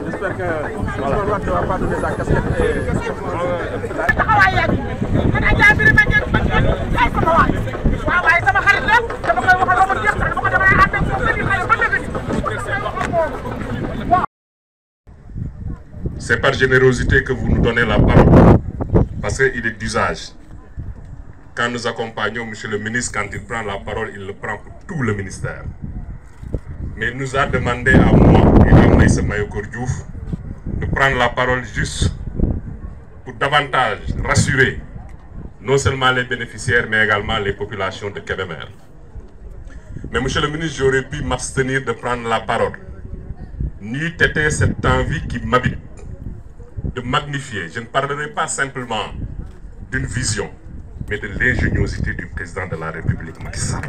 J'espère que Wade ne va pas donner sa casquette C'est par générosité que vous nous donnez la parole, parce qu'il est d'usage. Quand nous accompagnons M. le ministre, quand il prend la parole, il le prend pour tout le ministère. Mais il nous a demandé à moi et à Maïssa Mayokor Diouf de prendre la parole juste pour davantage rassurer non seulement les bénéficiaires, mais également les populations de Kébémer. Mais M. le ministre, j'aurais pu m'abstenir de prendre la parole. N'eût été cette envie qui m'habite de magnifier. Je ne parlerai pas simplement d'une vision, mais de l'ingéniosité du président de la République, Macky Sall.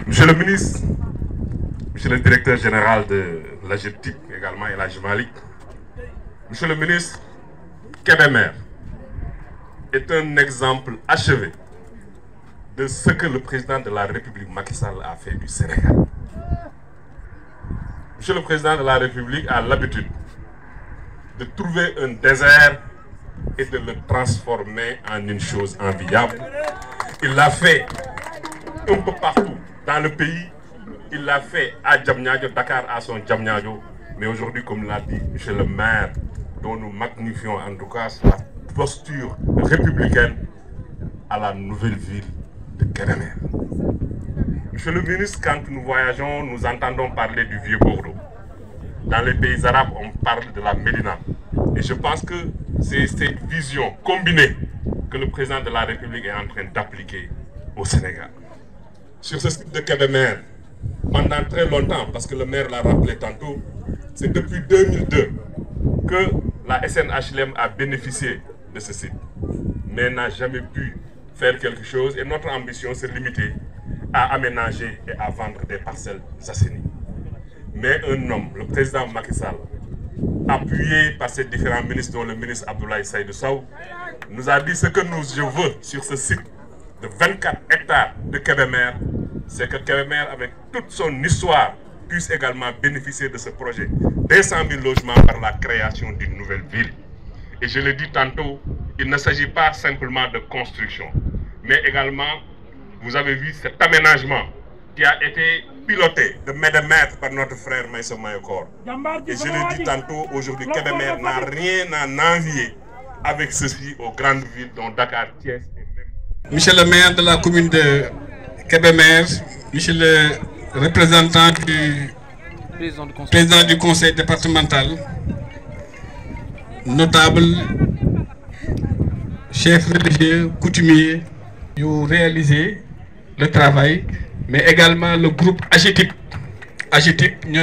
Monsieur le ministre, monsieur le directeur général de l'AGETIP, également El Hadji Malick, monsieur le ministre, Kébémer est un exemple achevé de ce que le président de la République, Macky Sall, a fait du Sénégal. Monsieur le président de la République a l'habitude de trouver un désert et de le transformer en une chose enviable. Il l'a fait un peu partout dans le pays. Il l'a fait à Diamniadio, Dakar à son Diamniadio. Mais aujourd'hui, comme l'a dit M. le maire, dont nous magnifions en tout cas la posture républicaine à la nouvelle ville de Kébémer. Monsieur le ministre, quand nous voyageons, nous entendons parler du vieux Bordeaux. Dans les pays arabes, on parle de la Médina. Et je pense que c'est cette vision combinée que le président de la République est en train d'appliquer au Sénégal. Sur ce site de Kébémer, pendant très longtemps, parce que le maire l'a rappelé tantôt, c'est depuis 2002 que la SNHLM a bénéficié de ce site, mais n'a jamais pu faire quelque chose. Et notre ambition s'est limitée à aménager et à vendre des parcelles assainies. Mais un homme, le président Macky Sall, appuyé par ses différents ministres, dont le ministre Abdoulaye Seydou Sow, nous a dit ce que je veux sur ce site de 24 hectares de Kébémer, c'est que Kébémer, avec toute son histoire, puisse également bénéficier de ce projet des 100 000 logements par la création d'une nouvelle ville. Et je l'ai dit tantôt, il ne s'agit pas simplement de construction, mais également, vous avez vu cet aménagement qui a été piloté de main de maître par notre frère Maïssa Mayokor. Et je l'ai dit tantôt, aujourd'hui, Kébémer n'a rien à envier avec ceci aux grandes villes dont Dakar, Thiès et même... Monsieur le maire de la commune de Kébémer, monsieur le représentant du président du conseil départemental, notable, chef religieux, coutumier, vous réalisez le travail, mais également le groupe AGETIP. AGETIP nous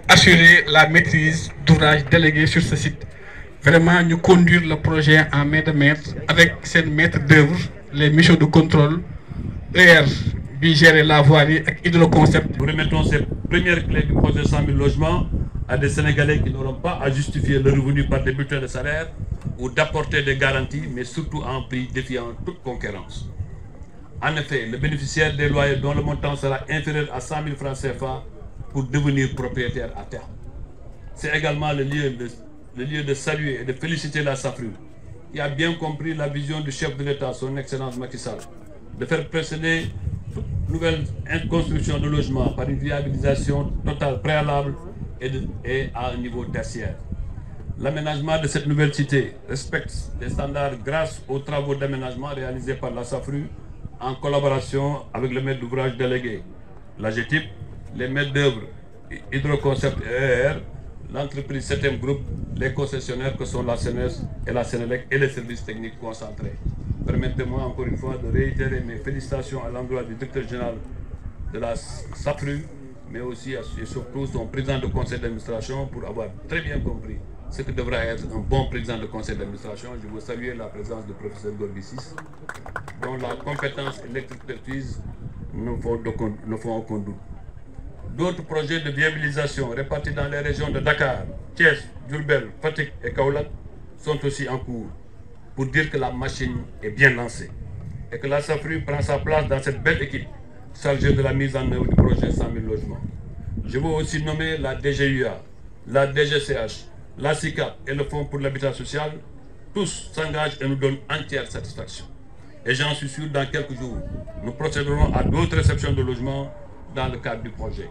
assurer la maîtrise d'ouvrage délégué sur ce site. Vraiment, nous conduire le projet en main de maître avec ces maîtres d'œuvre, les missions de contrôle, ER, gérer la voirie et hydroconcept. Nous remettons ces premières clés du projet 100 000 logements à des Sénégalais qui n'auront pas à justifier le revenu par des bulletins de salaire ou d'apporter des garanties, mais surtout à un prix défiant toute concurrence. En effet, le bénéficiaire des loyers dont le montant sera inférieur à 100 000 francs CFA pour devenir propriétaire à terme. C'est également le lieu de saluer et de féliciter la SAFRU, qui a bien compris la vision du chef de l'État, son Excellence Macky Sall, de faire précéder toute nouvelle construction de logements par une viabilisation totale préalable et à un niveau tertiaire. L'aménagement de cette nouvelle cité respecte les standards grâce aux travaux d'aménagement réalisés par la SAFRU en collaboration avec le maître d'ouvrage délégué, l'AGETIP, les maîtres d'œuvre Hydroconcept ER, l'entreprise 7e groupe, les concessionnaires que sont la CNES et la Sénélec et les services techniques concentrés. Permettez-moi encore une fois de réitérer mes félicitations à l'endroit du directeur général de la SAFRU, mais aussi et surtout son président de conseil d'administration pour avoir très bien compris ce que devra être un bon président de conseil d'administration. Je veux saluer la présence du professeur Gorbicis, dont la compétence et l'expertise ne font aucun doute. D'autres projets de viabilisation répartis dans les régions de Dakar, Thiès, Diourbel, Fatick et Kaolack sont aussi en cours pour dire que la machine est bien lancée et que la SAFRU prend sa place dans cette belle équipe chargée de la mise en œuvre du projet 100 000 logements. Je veux aussi nommer la DGUA, la DGCH, la SICAP et le Fonds pour l'habitat social. Tous s'engagent et nous donnent entière satisfaction. Et j'en suis sûr, dans quelques jours, nous procéderons à d'autres réceptions de logements dans le cadre du projet.